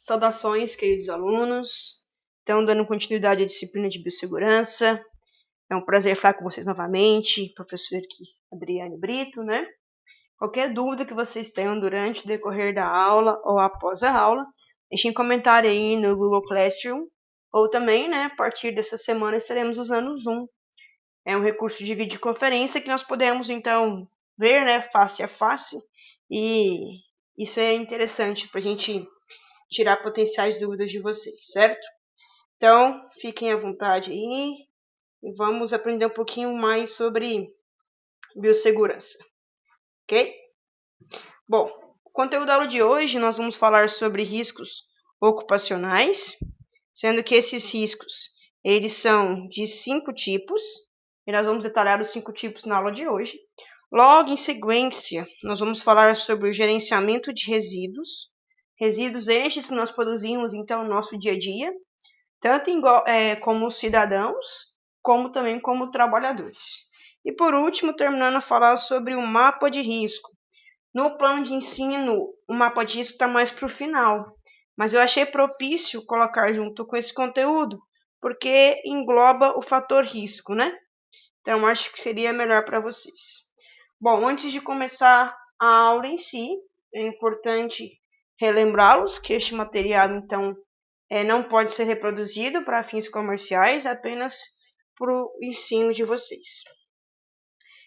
Saudações, queridos alunos. Então, dando continuidade à disciplina de biossegurança. É um prazer falar com vocês novamente, professor aqui, Adriane Brito, né? Qualquer dúvida que vocês tenham durante o decorrer da aula ou após a aula, deixem um comentário aí no Google Classroom, ou também, né, a partir dessa semana estaremos usando o Zoom. É um recurso de videoconferência que nós podemos, então, ver, né, face a face, e isso é interessante para a gente tirar potenciais dúvidas de vocês, certo? Então, fiquem à vontade aí e vamos aprender um pouquinho mais sobre biossegurança, ok? Bom, o conteúdo da aula de hoje nós vamos falar sobre riscos ocupacionais, sendo que esses riscos, eles são de 5 tipos, e nós vamos detalhar os 5 tipos na aula de hoje. Logo em sequência, nós vamos falar sobre o gerenciamento de resíduos estes que nós produzimos, então, no nosso dia a dia, tanto como cidadãos, como também como trabalhadores. E por último, terminando a falar sobre o mapa de risco. No plano de ensino, o mapa de risco está mais para o final, mas eu achei propício colocar junto com esse conteúdo, porque engloba o fator risco, né? Então, acho que seria melhor para vocês. Bom, antes de começar a aula em si, é importante relembrá-los que este material, então, não pode ser reproduzido para fins comerciais, apenas para o ensino de vocês.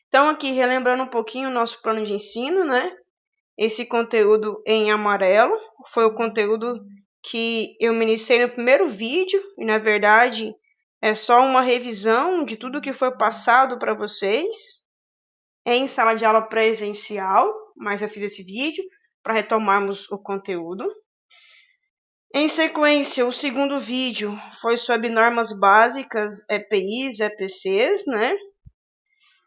Então, aqui, relembrando um pouquinho o nosso plano de ensino, né? Esse conteúdo em amarelo foi o conteúdo que eu ministrei no primeiro vídeo, e, na verdade, é só uma revisão de tudo que foi passado para vocês em sala de aula presencial, mas eu fiz esse vídeo para retomarmos o conteúdo. Em sequência, o segundo vídeo foi sobre normas básicas, EPIs, EPCs, né?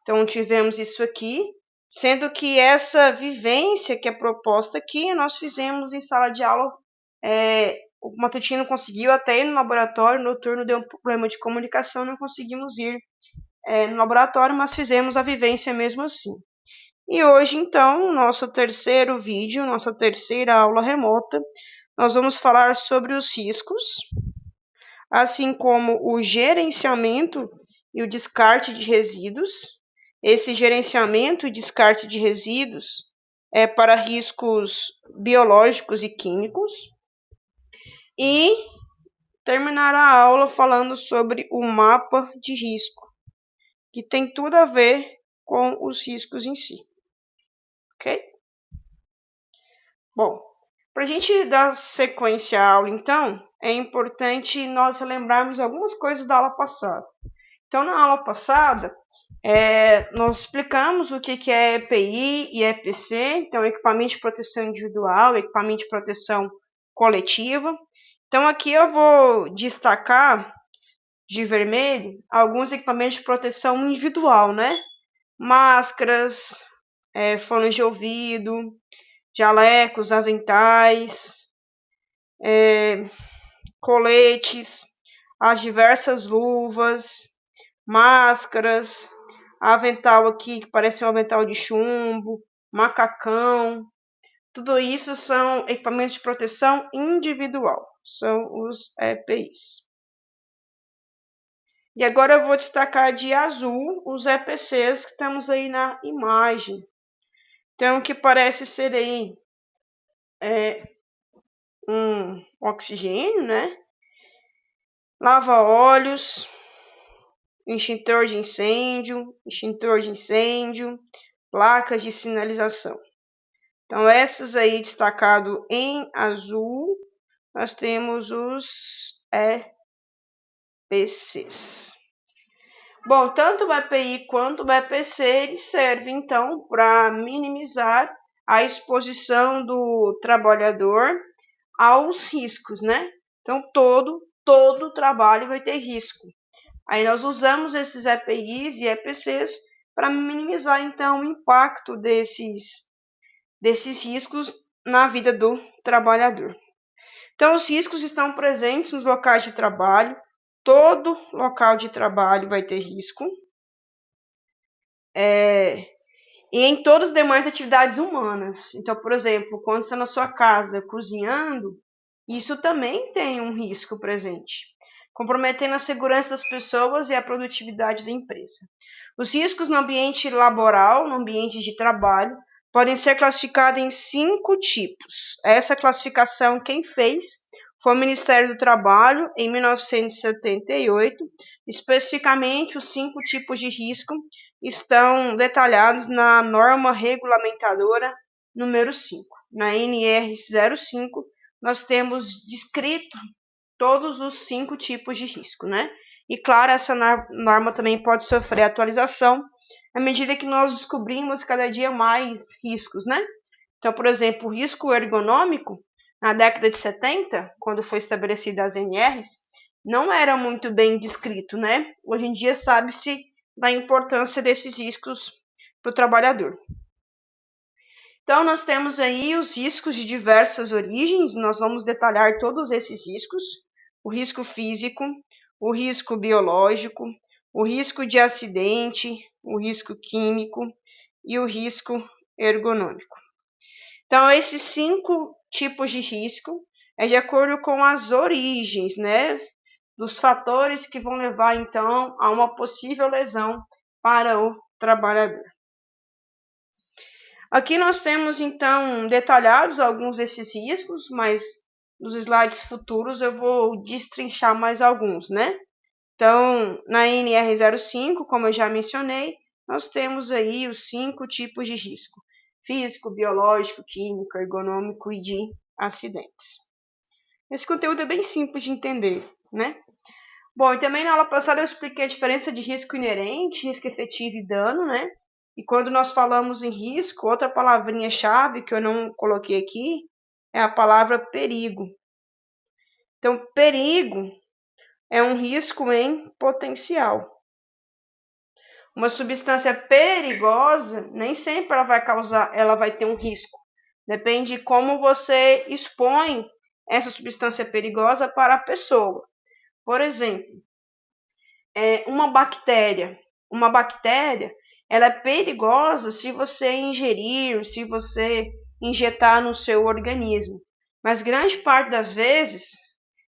Então, tivemos isso aqui, sendo que essa vivência que é proposta aqui, nós fizemos em sala de aula. O matutino conseguiu até ir no laboratório, no noturno deu um problema de comunicação, não conseguimos ir no laboratório, mas fizemos a vivência mesmo assim. E hoje, então, nosso terceiro vídeo, nossa terceira aula remota, nós vamos falar sobre os riscos, assim como o gerenciamento e o descarte de resíduos. Esse gerenciamento e descarte de resíduos é para riscos biológicos e químicos. E terminar a aula falando sobre o mapa de risco, que tem tudo a ver com os riscos em si. Ok? Bom, para a gente dar sequência à aula, então, é importante nós relembrarmos algumas coisas da aula passada. Então, na aula passada, nós explicamos o que é EPI e EPC, então, equipamento de proteção individual, equipamento de proteção coletiva. Então, aqui eu vou destacar de vermelho alguns equipamentos de proteção individual, né? Máscaras, fones de ouvido, jalecos, aventais, coletes, as diversas luvas, máscaras, avental aqui que parece um avental de chumbo, macacão. Tudo isso são equipamentos de proteção individual, são os EPIs. E agora eu vou destacar de azul os EPCs que estamos aí na imagem. Então, o que parece ser aí um oxigênio, né? Lava-óleos, extintor de incêndio, placas de sinalização. Então, essas aí destacado em azul, nós temos os EPCs. Bom, tanto o EPI quanto o EPC, eles servem, então, para minimizar a exposição do trabalhador aos riscos, né? Então, todo trabalho vai ter risco. Aí nós usamos esses EPIs e EPCs para minimizar, então, o impacto desses riscos na vida do trabalhador. Então, os riscos estão presentes nos locais de trabalho. Todo local de trabalho vai ter risco. E em todas as demais atividades humanas. Então, por exemplo, quando você está na sua casa cozinhando, Isso também tem um risco presente, comprometendo a segurança das pessoas e a produtividade da empresa. Os riscos no ambiente laboral, no ambiente de trabalho, podem ser classificados em 5 tipos. Essa classificação quem fez foi o Ministério do Trabalho em 1978. Especificamente, os 5 tipos de risco estão detalhados na norma regulamentadora número 5. Na NR 05, nós temos descrito todos os 5 tipos de risco, né? E claro, essa norma também pode sofrer atualização à medida que nós descobrimos cada dia mais riscos, né? Então, por exemplo, o risco ergonômico, na década de 70, quando foi estabelecida as NRs, não era muito bem descrito, né? Hoje em dia sabe-se da importância desses riscos para o trabalhador. Então, nós temos aí os riscos de diversas origens, nós vamos detalhar todos esses riscos: o risco físico, o risco biológico, o risco de acidente, o risco químico e o risco ergonômico. Então, esses 5 tipos de risco é de acordo com as origens, né, dos fatores que vão levar, então, a uma possível lesão para o trabalhador. Aqui nós temos, então, detalhados alguns desses riscos, mas nos slides futuros eu vou destrinchar mais alguns, né? Então, na NR05, como eu já mencionei, nós temos aí os 5 tipos de risco: físico, biológico, químico, ergonômico e de acidentes. Esse conteúdo é bem simples de entender, né? Bom, e também na aula passada eu expliquei a diferença de risco inerente, risco efetivo e dano, né? E quando nós falamos em risco, outra palavrinha-chave que eu não coloquei aqui é a palavra perigo. Então, perigo é um risco em potencial. Uma substância perigosa, nem sempre ela vai ter um risco. Depende de como você expõe essa substância perigosa para a pessoa. Por exemplo, uma bactéria. Uma bactéria, ela é perigosa se você ingerir, se você injetar no seu organismo. Mas grande parte das vezes,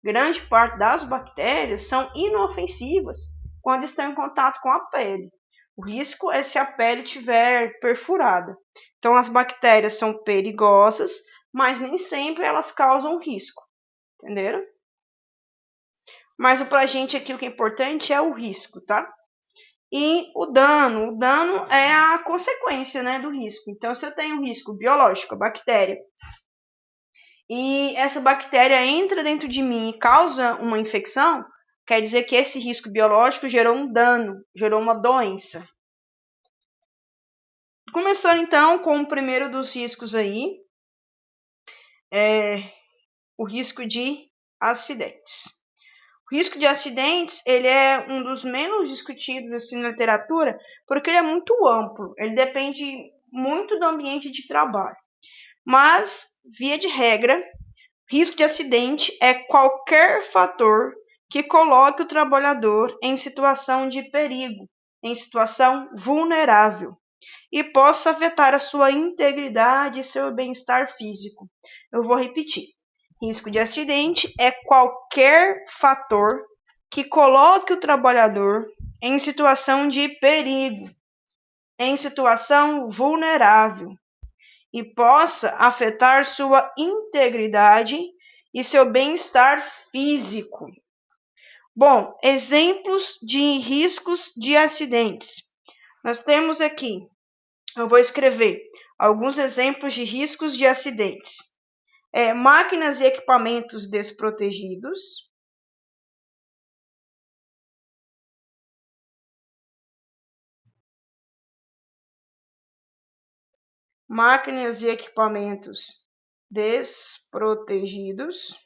grande parte das bactérias são inofensivas quando estão em contato com a pele. O risco é se a pele estiver perfurada. Então, as bactérias são perigosas, mas nem sempre elas causam risco. Entenderam? Mas para a gente aqui o que é importante é o risco, tá? E o dano é a consequência, né, do risco. Então, se eu tenho um risco biológico, a bactéria, e essa bactéria entra dentro de mim e causa uma infecção, quer dizer que esse risco biológico gerou um dano, gerou uma doença. Começando então com o primeiro dos riscos aí, o risco de acidentes. O risco de acidentes, ele é um dos menos discutidos assim na literatura, porque ele é muito amplo, ele depende muito do ambiente de trabalho. Mas, via de regra, risco de acidente é qualquer fator que coloque o trabalhador em situação de perigo, em situação vulnerável, e possa afetar a sua integridade e seu bem-estar físico. Eu vou repetir. Risco de acidente é qualquer fator que coloque o trabalhador em situação de perigo, em situação vulnerável, e possa afetar sua integridade e seu bem-estar físico. Bom, exemplos de riscos de acidentes. Nós temos aqui, eu vou escrever alguns exemplos de riscos de acidentes. Máquinas e equipamentos desprotegidos. Máquinas e equipamentos desprotegidos.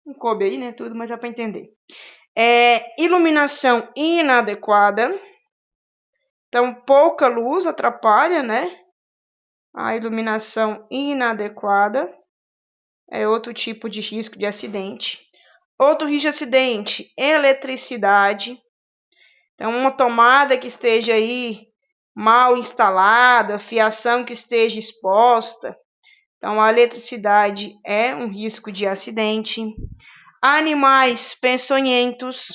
Não coube aí, né? Tudo, mas é para entender. Iluminação inadequada. Então, pouca luz atrapalha, né? A iluminação inadequada é outro tipo de risco de acidente. Outro risco de acidente, eletricidade. Então, uma tomada que esteja aí mal instalada, fiação que esteja exposta. Então, a eletricidade é um risco de acidente. Animais peçonhentos.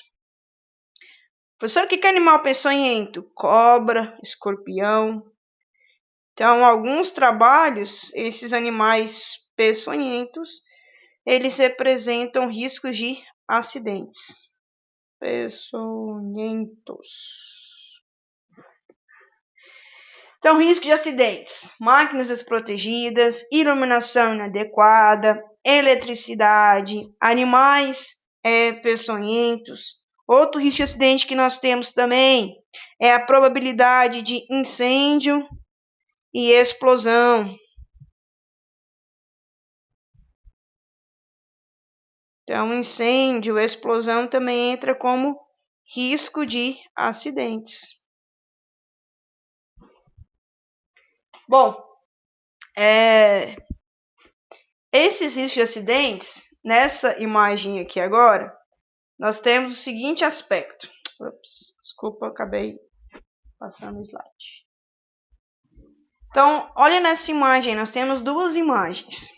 Professor, o que é animal peçonhento? Cobra, escorpião. Então, alguns trabalhos, esses animais peçonhentos, eles representam riscos de acidentes. Peçonhentos. Então, risco de acidentes: máquinas desprotegidas, iluminação inadequada, eletricidade, animais peçonhentos. Outro risco de acidente que nós temos também é a probabilidade de incêndio e explosão. Então, incêndio, explosão também entra como risco de acidentes. Bom, esses riscos de acidentes, nessa imagem aqui agora, nós temos o seguinte aspecto. Ups, desculpa, acabei passando o slide. Então, olha nessa imagem, nós temos duas imagens.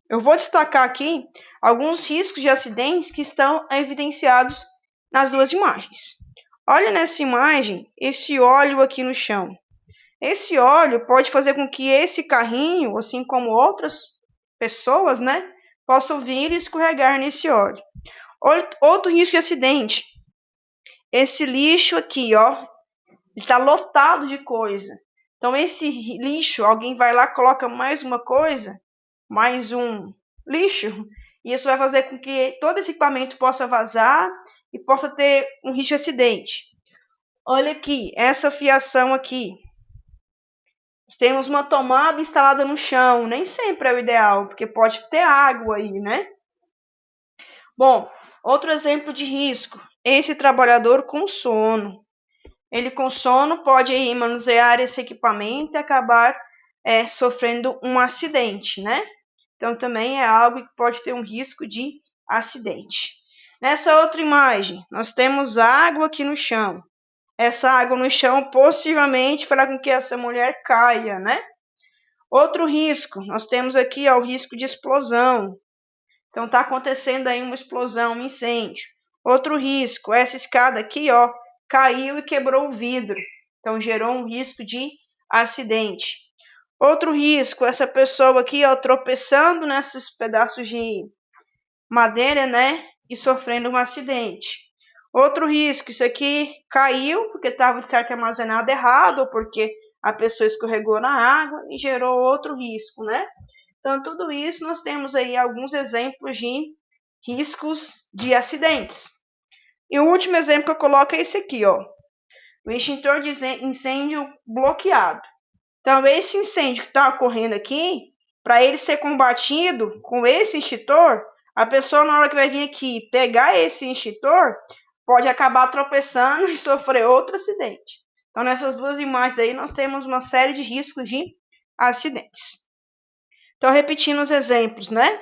Eu vou destacar aqui alguns riscos de acidentes que estão evidenciados nas duas imagens. Olha nessa imagem, esse óleo aqui no chão. Esse óleo pode fazer com que esse carrinho, assim como outras pessoas, possam vir e escorregar nesse óleo. Outro risco de acidente. Esse lixo aqui, ó, está lotado de coisa. Então, esse lixo, alguém vai lá, coloca mais uma coisa, mais um lixo, e isso vai fazer com que todo esse equipamento possa vazar e possa ter um risco de acidente. Olha aqui, essa fiação aqui. Nós temos uma tomada instalada no chão, nem sempre é o ideal, porque pode ter água aí, né? Bom, outro exemplo de risco, esse trabalhador com sono. Ele com sono pode aí manusear esse equipamento e acabar sofrendo um acidente, né? Então também é algo que pode ter um risco de acidente. Nessa outra imagem, nós temos água aqui no chão. Essa água no chão possivelmente fará com que essa mulher caia, né? Outro risco, nós temos aqui o risco de explosão. Então está acontecendo aí uma explosão, um incêndio. Outro risco, essa escada aqui, ó, caiu e quebrou o vidro. Então gerou um risco de acidente. Outro risco, essa pessoa aqui, ó, tropeçando nesses pedaços de madeira, né, e sofrendo um acidente. Outro risco, isso aqui caiu porque estava de certo armazenado errado ou porque a pessoa escorregou na água e gerou outro risco, né? Então, tudo isso nós temos aí alguns exemplos de riscos de acidentes. E o último exemplo que eu coloco é esse aqui, ó. O extintor de incêndio bloqueado. Então, esse incêndio que está ocorrendo aqui, para ele ser combatido com esse extintor, a pessoa na hora que vai vir aqui pegar esse extintor, pode acabar tropeçando e sofrer outro acidente. Então, nessas duas imagens aí, nós temos uma série de riscos de acidentes. Então, repetindo os exemplos, né?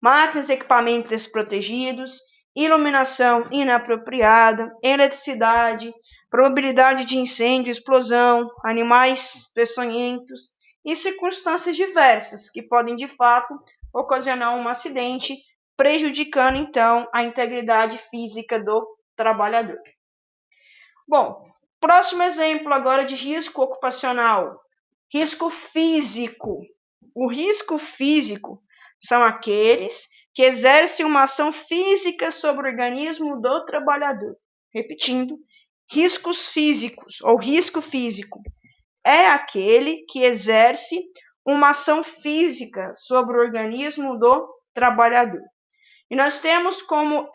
Máquinas e equipamentos desprotegidos, iluminação inapropriada, eletricidade, probabilidade de incêndio, explosão, animais peçonhentos e circunstâncias diversas que podem, de fato, ocasionar um acidente, prejudicando, então, a integridade física do trabalhador. Bom, próximo exemplo agora de risco ocupacional. Risco físico. O risco físico são aqueles que exercem uma ação física sobre o organismo do trabalhador. Repetindo, riscos físicos ou risco físico é aquele que exerce uma ação física sobre o organismo do trabalhador. E nós temos como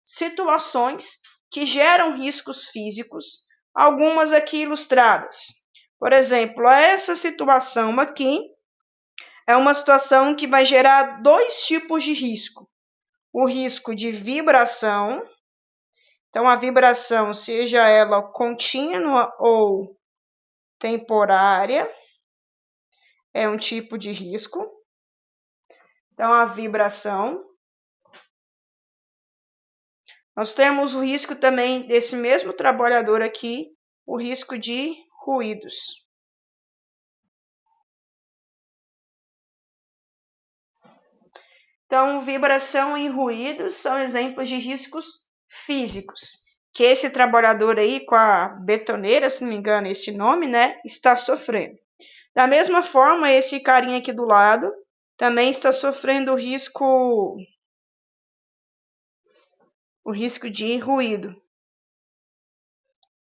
situações que geram riscos físicos, algumas aqui ilustradas. Por exemplo, essa situação aqui é uma situação que vai gerar dois tipos de risco. O risco de vibração, então a vibração, seja ela contínua ou temporária, é um tipo de risco. Então a vibração. Nós temos o risco também desse mesmo trabalhador aqui, o risco de ruídos. Então, vibração e ruídos são exemplos de riscos físicos, que esse trabalhador aí com a betoneira, se não me engano, esse nome, né, está sofrendo. Da mesma forma, esse carinha aqui do lado também está sofrendo o risco de ruído.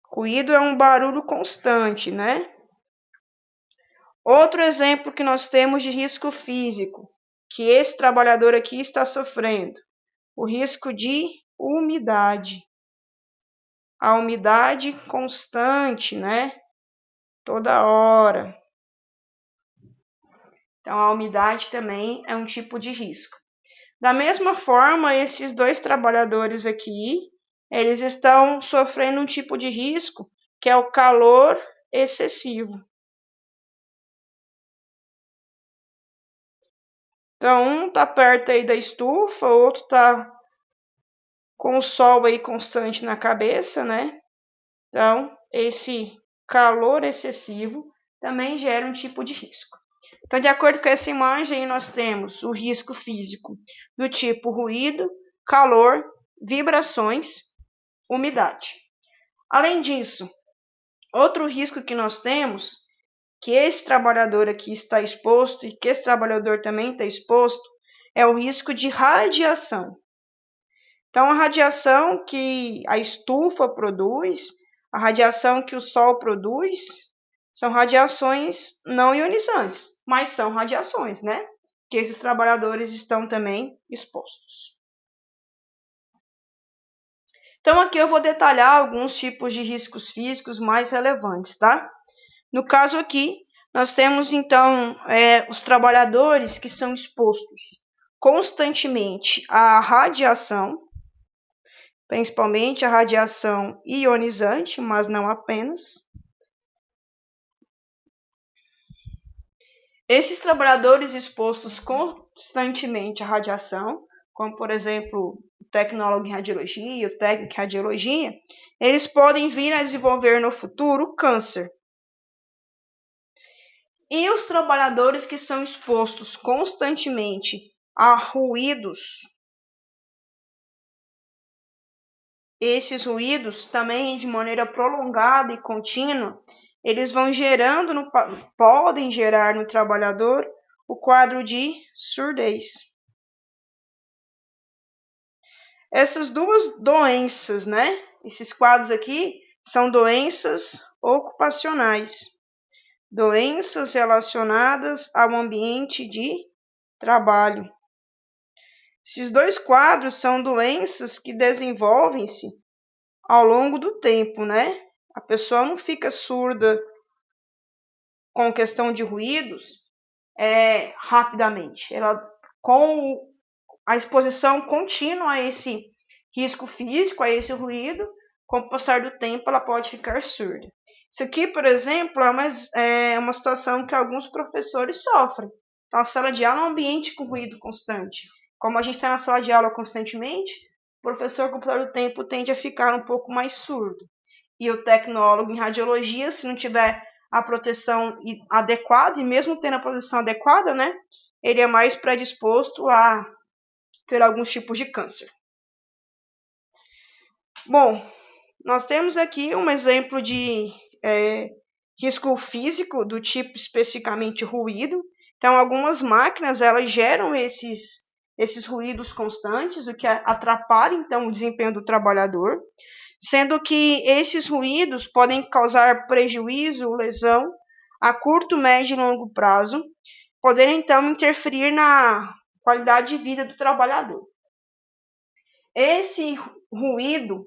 Ruído é um barulho constante, né? Outro exemplo que nós temos de risco físico, que esse trabalhador aqui está sofrendo, o risco de umidade. A umidade constante, né? Toda hora. Então, a umidade também é um tipo de risco. Da mesma forma, esses dois trabalhadores aqui, eles estão sofrendo um tipo de risco, que é o calor excessivo. Então, um está perto aí da estufa, o outro está com o sol aí constante na cabeça, né? Então, esse calor excessivo também gera um tipo de risco. Então, de acordo com essa imagem, nós temos o risco físico do tipo ruído, calor, vibrações, umidade. Além disso, outro risco que nós temos, que esse trabalhador aqui está exposto e que esse trabalhador também está exposto, é o risco de radiação. Então, a radiação que a estufa produz, a radiação que o sol produz, são radiações não ionizantes, mas são radiações, né? Que esses trabalhadores estão também expostos. Então, aqui eu vou detalhar alguns tipos de riscos físicos mais relevantes, tá? No caso aqui, nós temos, então, os trabalhadores que são expostos constantemente à radiação, principalmente a radiação ionizante, mas não apenas. Esses trabalhadores expostos constantemente à radiação, como por exemplo o tecnólogo em radiologia, o técnico em radiologia, eles podem vir a desenvolver no futuro câncer. E os trabalhadores que são expostos constantemente a ruídos, esses ruídos também de maneira prolongada e contínua, eles vão podem gerar no trabalhador o quadro de surdez. Essas duas doenças, né? Esses quadros aqui são doenças ocupacionais, doenças relacionadas ao ambiente de trabalho. Esses dois quadros são doenças que desenvolvem-se ao longo do tempo, né? A pessoa não fica surda com questão de ruídos rapidamente. Ela, com a exposição contínua a esse risco físico, a esse ruído, com o passar do tempo, ela pode ficar surda. Isso aqui, por exemplo, é uma situação que alguns professores sofrem. Então, a sala de aula é um ambiente com ruído constante. Como a gente está na sala de aula constantemente, o professor, com o passar do tempo, tende a ficar um pouco mais surdo. E o tecnólogo em radiologia, se não tiver a proteção adequada, e mesmo tendo a proteção adequada, né, ele é mais predisposto a ter alguns tipos de câncer. Bom, nós temos aqui um exemplo de risco físico do tipo especificamente ruído. Então, algumas máquinas elas geram esses ruídos constantes, o que atrapalha então o desempenho do trabalhador, sendo que esses ruídos podem causar prejuízo, lesão a curto, médio e longo prazo, podendo então interferir na qualidade de vida do trabalhador. Esse ruído,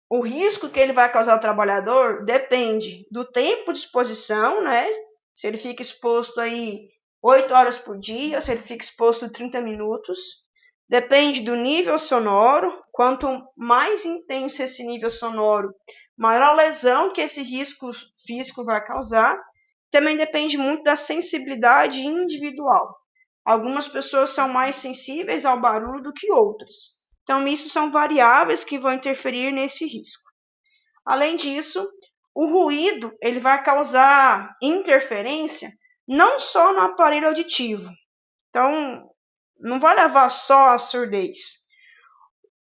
o risco que ele vai causar ao trabalhador depende do tempo de exposição, né? Se ele fica exposto aí 8 horas por dia, se ele fica exposto 30 minutos. Depende do nível sonoro. Quanto mais intenso esse nível sonoro, maior a lesão que esse risco físico vai causar. Também depende muito da sensibilidade individual. Algumas pessoas são mais sensíveis ao barulho do que outras. Então, isso são variáveis que vão interferir nesse risco. Além disso, o ruído ele vai causar interferência não só no aparelho auditivo. Então, não vai levar só a surdez.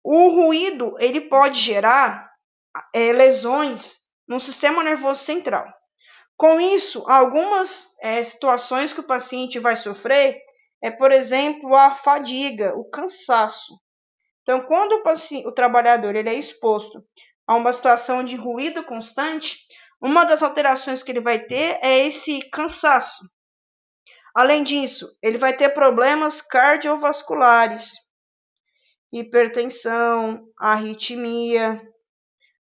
O ruído ele pode gerar lesões no sistema nervoso central. Com isso, algumas situações que o paciente vai sofrer por exemplo, a fadiga, o cansaço. Então, quando o trabalhador ele é exposto a uma situação de ruído constante, uma das alterações que ele vai ter é esse cansaço. Além disso, ele vai ter problemas cardiovasculares, hipertensão, arritmia.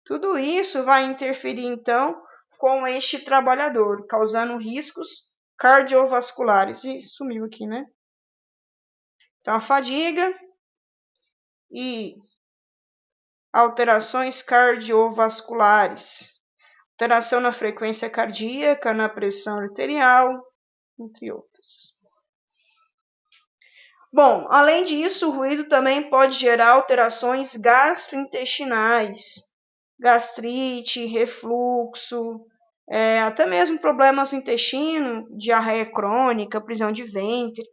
Tudo isso vai interferir, então, com este trabalhador, causando riscos cardiovasculares. E sumiu aqui, né? Então, a fadiga e alterações cardiovasculares, alteração na frequência cardíaca, na pressão arterial, entre outras. Bom, além disso, o ruído também pode gerar alterações gastrointestinais, gastrite, refluxo, até mesmo problemas no intestino, diarreia crônica, prisão de ventre.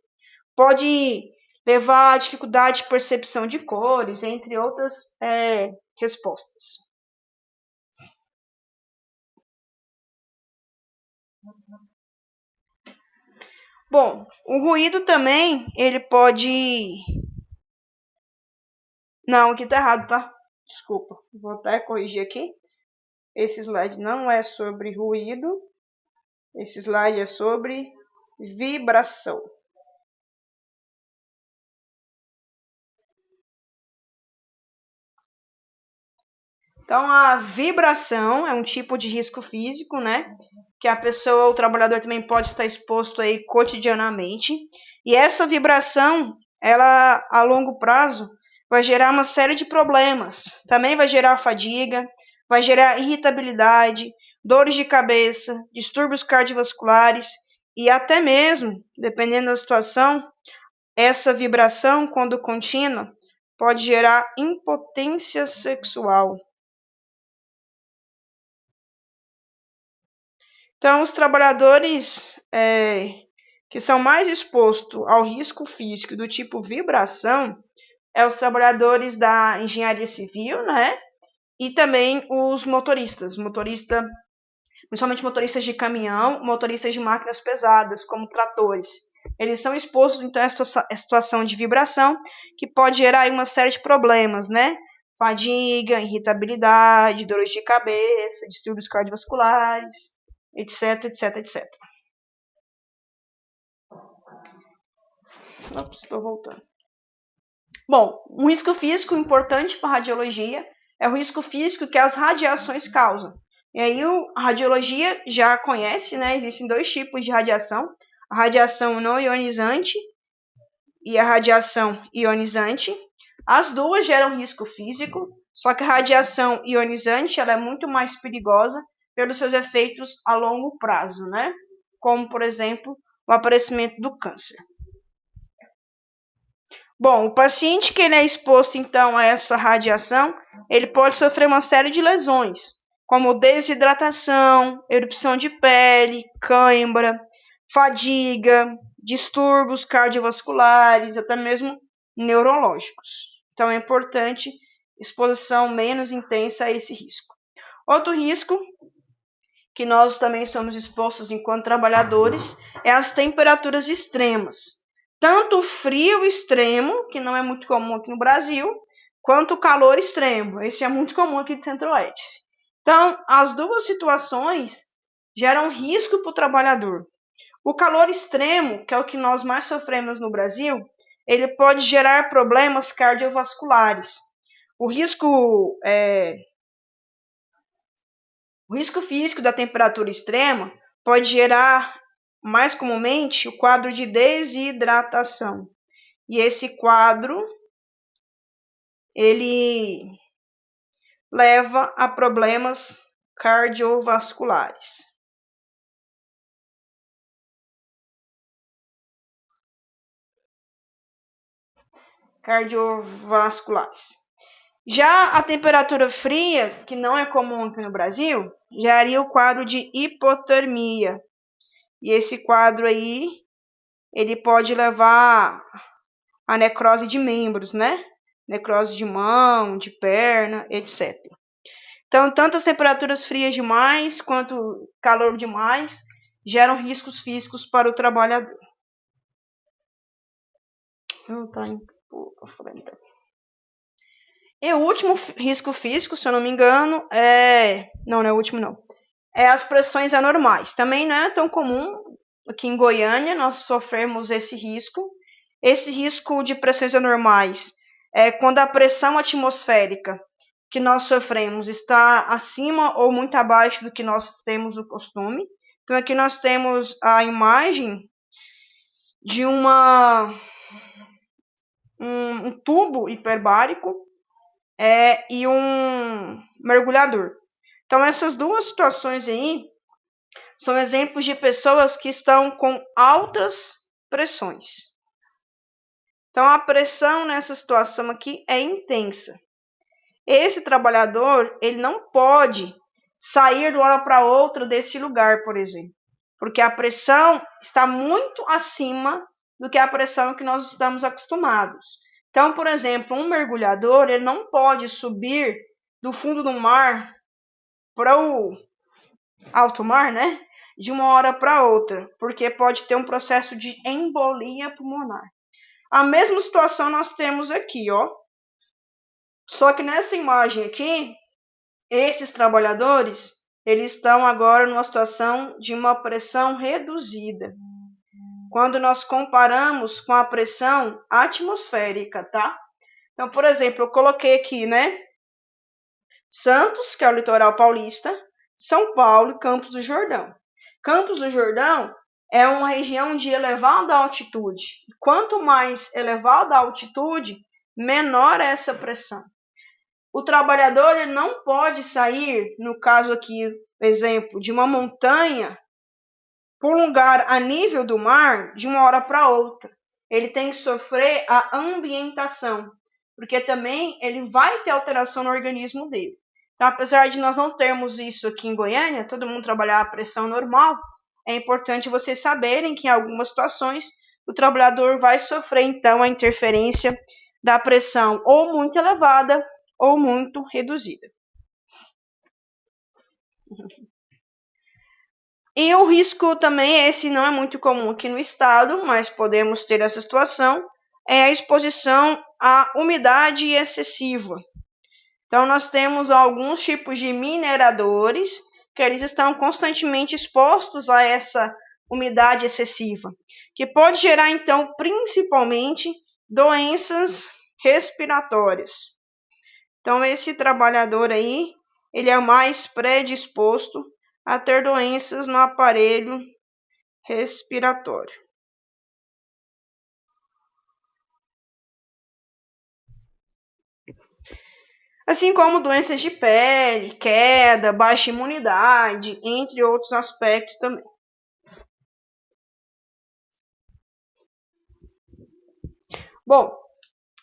Pode levar a dificuldade de percepção de cores, entre outras respostas. Bom, o ruído também, ele pode... Não, aqui tá errado, tá? Desculpa, vou até corrigir aqui. Esse slide não é sobre ruído. Esse slide é sobre vibração. Então, a vibração é um tipo de risco físico, né? Que a pessoa, o trabalhador também pode estar exposto aí cotidianamente. E essa vibração, ela a longo prazo vai gerar uma série de problemas. Também vai gerar fadiga, vai gerar irritabilidade, dores de cabeça, distúrbios cardiovasculares e até mesmo, dependendo da situação, essa vibração, quando contínua, pode gerar impotência sexual. Então, os trabalhadores que são mais expostos ao risco físico do tipo vibração os trabalhadores da engenharia civil, né? E também os motoristas, principalmente motoristas de caminhão, motoristas de máquinas pesadas, como tratores. Eles são expostos, então, a situação de vibração, que pode gerar aí uma série de problemas, né? Fadiga, irritabilidade, dores de cabeça, distúrbios cardiovasculares, etc, etc, etc. Ops, estou voltando. Bom, um risco físico importante para a radiologia é o risco físico que as radiações causam. E aí a radiologia já conhece, né? Existem dois tipos de radiação: a radiação não ionizante e a radiação ionizante. As duas geram risco físico, só que a radiação ionizante ela é muito mais perigosa pelos seus efeitos a longo prazo, né? Como, por exemplo, o aparecimento do câncer. Bom, o paciente que ele é exposto, então, a essa radiação, ele pode sofrer uma série de lesões, como desidratação, erupção de pele, cãibra, fadiga, distúrbios cardiovasculares, até mesmo neurológicos. Então, é importante exposição menos intensa a esse risco. Outro risco que nós também somos expostos enquanto trabalhadores é as temperaturas extremas. Tanto o frio extremo, que não é muito comum aqui no Brasil, quanto o calor extremo. Esse é muito comum aqui do Centro-Oeste. Então, as duas situações geram risco para o trabalhador. O calor extremo, que é o que nós mais sofremos no Brasil, ele pode gerar problemas cardiovasculares. O risco físico da temperatura extrema pode gerar, mais comumente, o quadro de desidratação. E esse quadro, ele leva a problemas cardiovasculares. cardiovasculares. Já a temperatura fria, que não é comum aqui no Brasil, geraria o quadro de hipotermia. E esse quadro aí, ele pode levar a necrose de membros, né? Necrose de mão, de perna, etc. Então, tanto as temperaturas frias demais quanto calor demais geram riscos físicos para o trabalhador. E o último risco físico, se eu não me engano, Não é o último, não. É as pressões anormais. Também não é tão comum aqui em Goiânia nós sofremos esse risco. Esse risco de pressões anormais é quando a pressão atmosférica que nós sofremos está acima ou muito abaixo do que nós temos o costume. Então aqui nós temos a imagem de um tubo hiperbárico e um mergulhador. Então essas duas situações aí são exemplos de pessoas que estão com altas pressões. Então a pressão nessa situação aqui é intensa. Esse trabalhador, ele não pode sair de uma hora para outra desse lugar, por exemplo, porque a pressão está muito acima do que a pressão que nós estamos acostumados. Então, por exemplo, um mergulhador, ele não pode subir do fundo do mar para o alto mar, né? De uma hora para outra, porque pode ter um processo de embolia pulmonar. A mesma situação nós temos aqui, ó. Só que nessa imagem aqui, esses trabalhadores, eles estão agora numa situação de uma pressão reduzida. Quando nós comparamos com a pressão atmosférica, tá? Então, por exemplo, eu coloquei aqui, né? Santos, que é o litoral paulista, São Paulo e Campos do Jordão. Campos do Jordão é uma região de elevada altitude. Quanto mais elevada a altitude, menor é essa pressão. O trabalhador ele não pode sair, no caso aqui, exemplo, de uma montanha para um lugar a nível do mar de uma hora para outra. Ele tem que sofrer a ambientação, porque também ele vai ter alteração no organismo dele. Então, apesar de nós não termos isso aqui em Goiânia, todo mundo trabalhar a pressão normal, é importante vocês saberem que em algumas situações o trabalhador vai sofrer então a interferência da pressão ou muito elevada ou muito reduzida. E o risco também, esse não é muito comum aqui no estado, mas podemos ter essa situação, é a exposição à umidade excessiva. Então, nós temos alguns tipos de mineradores que eles estão constantemente expostos a essa umidade excessiva, que pode gerar, então, principalmente doenças respiratórias. Então, esse trabalhador aí, ele é mais predisposto a ter doenças no aparelho respiratório. Assim como doenças de pele, queda, baixa imunidade, entre outros aspectos também. Bom,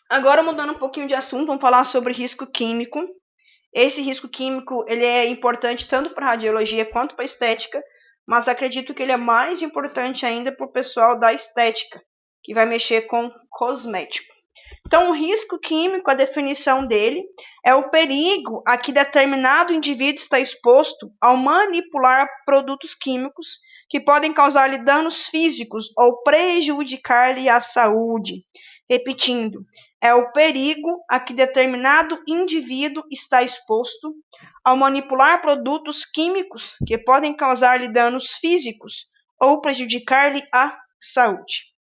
agora mudando um pouquinho de assunto, vamos falar sobre risco químico. Esse risco químico ele é importante tanto para a radiologia quanto para a estética, mas acredito que ele é mais importante ainda para o pessoal da estética, que vai mexer com cosmético. Então, o risco químico, a definição dele, é o perigo a que determinado indivíduo está exposto ao manipular produtos químicos que podem causar-lhe danos físicos ou prejudicar-lhe a saúde. Repetindo, é o perigo a que determinado indivíduo está exposto ao manipular produtos químicos que podem causar-lhe danos físicos ou prejudicar-lhe a saúde.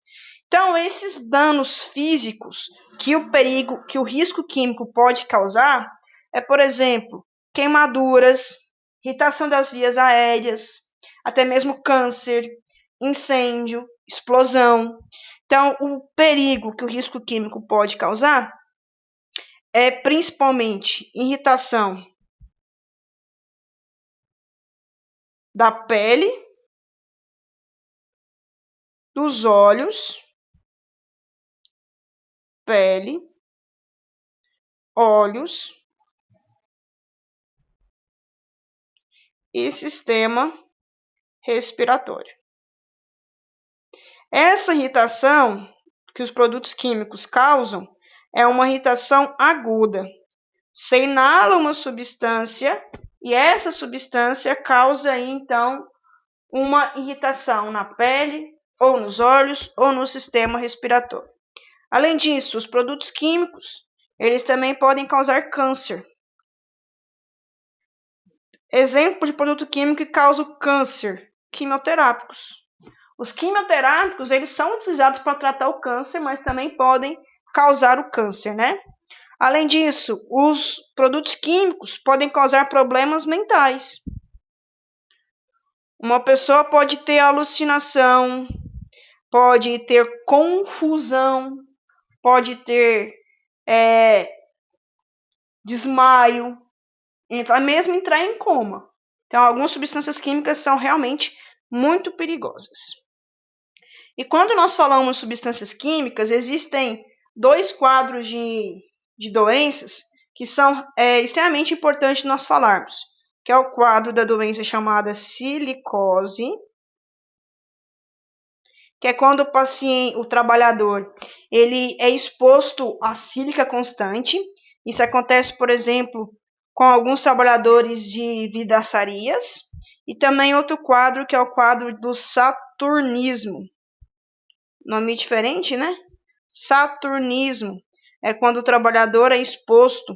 Então, esses danos físicos que o risco químico pode causar é, por exemplo, queimaduras, irritação das vias aéreas, até mesmo câncer, incêndio, explosão. Então, o perigo que o risco químico pode causar é principalmente irritação da pele, dos olhos, pele, olhos e sistema respiratório. Essa irritação que os produtos químicos causam é uma irritação aguda. Você inala uma substância e essa substância causa aí, então, uma irritação na pele, ou nos olhos, ou no sistema respiratório. Além disso, os produtos químicos, eles também podem causar câncer. Exemplo de produto químico que causa câncer: quimioterápicos. Os quimioterápicos, eles são utilizados para tratar o câncer, mas também podem causar o câncer, né? Além disso, os produtos químicos podem causar problemas mentais. Uma pessoa pode ter alucinação, pode ter confusão, pode ter desmaio, mesmo entrar em coma. Então, algumas substâncias químicas são realmente muito perigosas. E quando nós falamos de substâncias químicas, existem dois quadros de doenças que são extremamente importantes nós falarmos, que é o quadro da doença chamada silicose, que é quando o trabalhador, ele é exposto à sílica constante. Isso acontece, por exemplo, com alguns trabalhadores de vidraçarias. E também outro quadro, que é o quadro do saturnismo. Nome diferente, né? Saturnismo é quando o trabalhador é exposto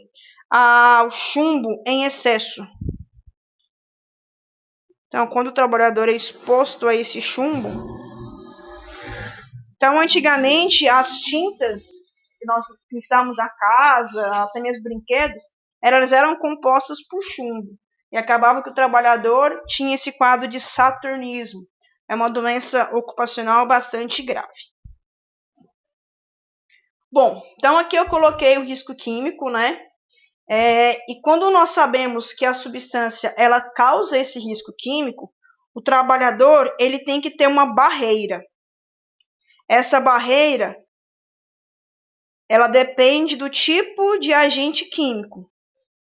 ao chumbo em excesso. Então, quando o trabalhador é exposto a esse chumbo... Então, antigamente, as tintas que nós pintávamos a casa, até mesmo brinquedos, elas eram compostas por chumbo. E acabava que o trabalhador tinha esse quadro de saturnismo. É uma doença ocupacional bastante grave. Bom, então aqui eu coloquei o risco químico, né? E quando nós sabemos que a substância ela causa esse risco químico, o trabalhador ele tem que ter uma barreira. Essa barreira ela depende do tipo de agente químico.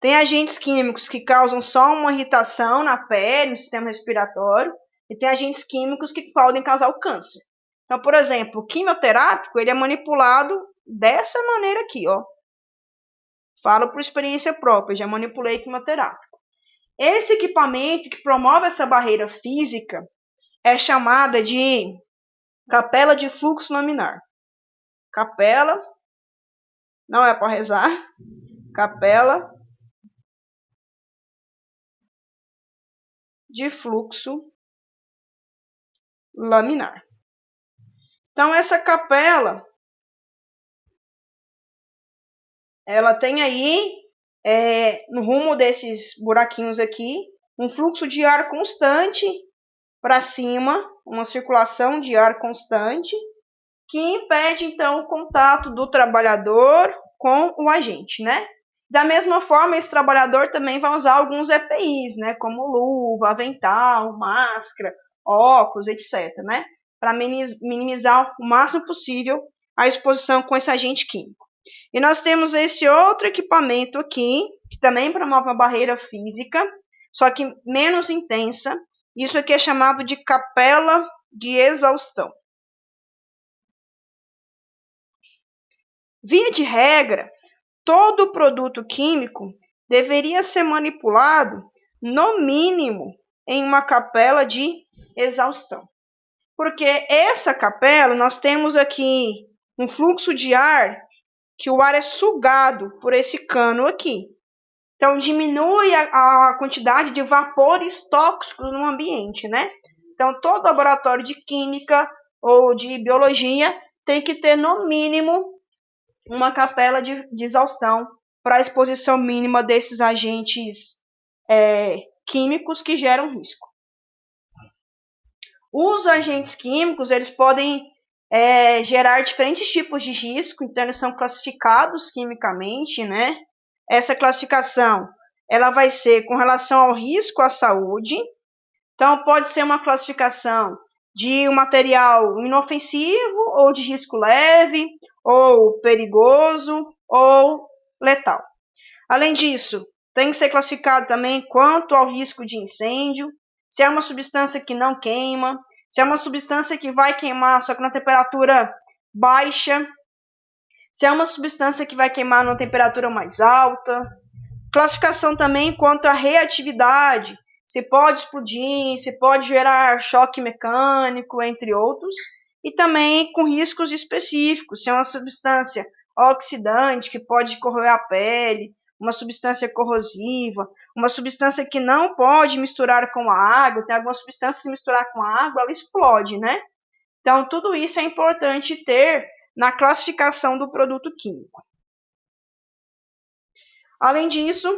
Tem agentes químicos que causam só uma irritação na pele, no sistema respiratório, e tem agentes químicos que podem causar o câncer. Então, por exemplo, o quimioterápico ele é manipulado dessa maneira aqui, ó. Falo por experiência própria, já manipulei quimioterápico. Esse equipamento que promove essa barreira física é chamada de capela de fluxo laminar. Capela, não é para rezar, capela de fluxo laminar. Então, essa capela, ela tem aí, no rumo desses buraquinhos aqui, um fluxo de ar constante para cima, uma circulação de ar constante, que impede, então, o contato do trabalhador com o agente, né? Da mesma forma, esse trabalhador também vai usar alguns EPIs, né? Como luva, avental, máscara, óculos, etc., né? Para minimizar o máximo possível a exposição com esse agente químico. E nós temos esse outro equipamento aqui, que também promove uma barreira física, só que menos intensa. Isso aqui é chamado de capela de exaustão. Via de regra, todo produto químico deveria ser manipulado, no mínimo, em uma capela de exaustão. Porque essa capela, nós temos aqui um fluxo de ar, que o ar é sugado por esse cano aqui. Então, diminui a quantidade de vapores tóxicos no ambiente, né? Então, todo laboratório de química ou de biologia tem que ter, no mínimo, uma capela de exaustão para a exposição mínima desses agentes químicos que geram risco. Os agentes químicos, eles podem gerar diferentes tipos de risco, então eles são classificados quimicamente, né? Essa classificação, ela vai ser com relação ao risco à saúde. Então, pode ser uma classificação de um material inofensivo ou de risco leve, ou perigoso, ou letal. Além disso, tem que ser classificado também quanto ao risco de incêndio, se é uma substância que não queima, se é uma substância que vai queimar só que na temperatura baixa, se é uma substância que vai queimar numa temperatura mais alta. Classificação também quanto à reatividade, se pode explodir, se pode gerar choque mecânico, entre outros. E também com riscos específicos, se é uma substância oxidante que pode corroer a pele, uma substância corrosiva, uma substância que não pode misturar com a água, tem algumas substâncias que misturar com a água, ela explode, né? Então, tudo isso é importante ter na classificação do produto químico. Além disso,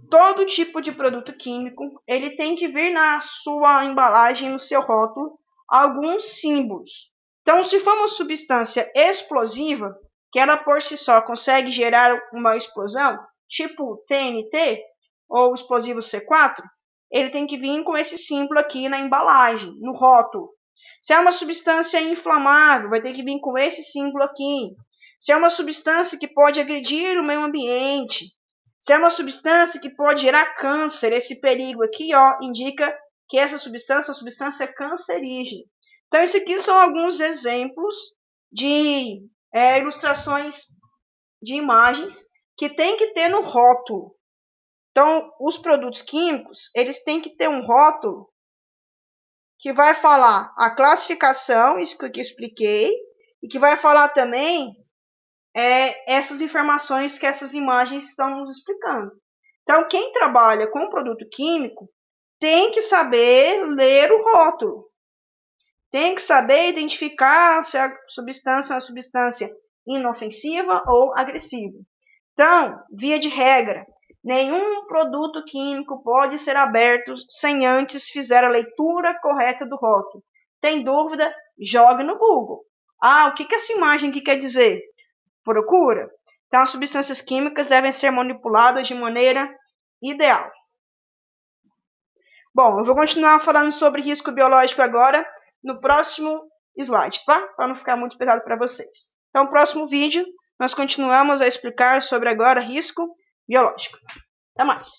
todo tipo de produto químico, ele tem que vir na sua embalagem, no seu rótulo, alguns símbolos. Então, se for uma substância explosiva, que ela por si só consegue gerar uma explosão, tipo TNT ou explosivo C4, ele tem que vir com esse símbolo aqui na embalagem, no rótulo. Se é uma substância inflamável, vai ter que vir com esse símbolo aqui. Se é uma substância que pode agredir o meio ambiente, se é uma substância que pode gerar câncer, esse perigo aqui, ó, indica que essa substância é uma substância cancerígena. Então, esses aqui são alguns exemplos de ilustrações de imagens que tem que ter no rótulo. Então, os produtos químicos, eles têm que ter um rótulo que vai falar a classificação, isso que eu expliquei, e que vai falar também essas informações que essas imagens estão nos explicando. Então, quem trabalha com produto químico tem que saber ler o rótulo. Tem que saber identificar se a substância é uma substância inofensiva ou agressiva. Então, via de regra, nenhum produto químico pode ser aberto sem antes fizer a leitura correta do rótulo. Tem dúvida? Jogue no Google. O que essa imagem aqui quer dizer? Procura. Então, as substâncias químicas devem ser manipuladas de maneira ideal. Bom, eu vou continuar falando sobre risco biológico agora no próximo slide, tá? Para não ficar muito pesado para vocês. Então, no próximo vídeo, nós continuamos a explicar sobre agora risco biológico. Até mais!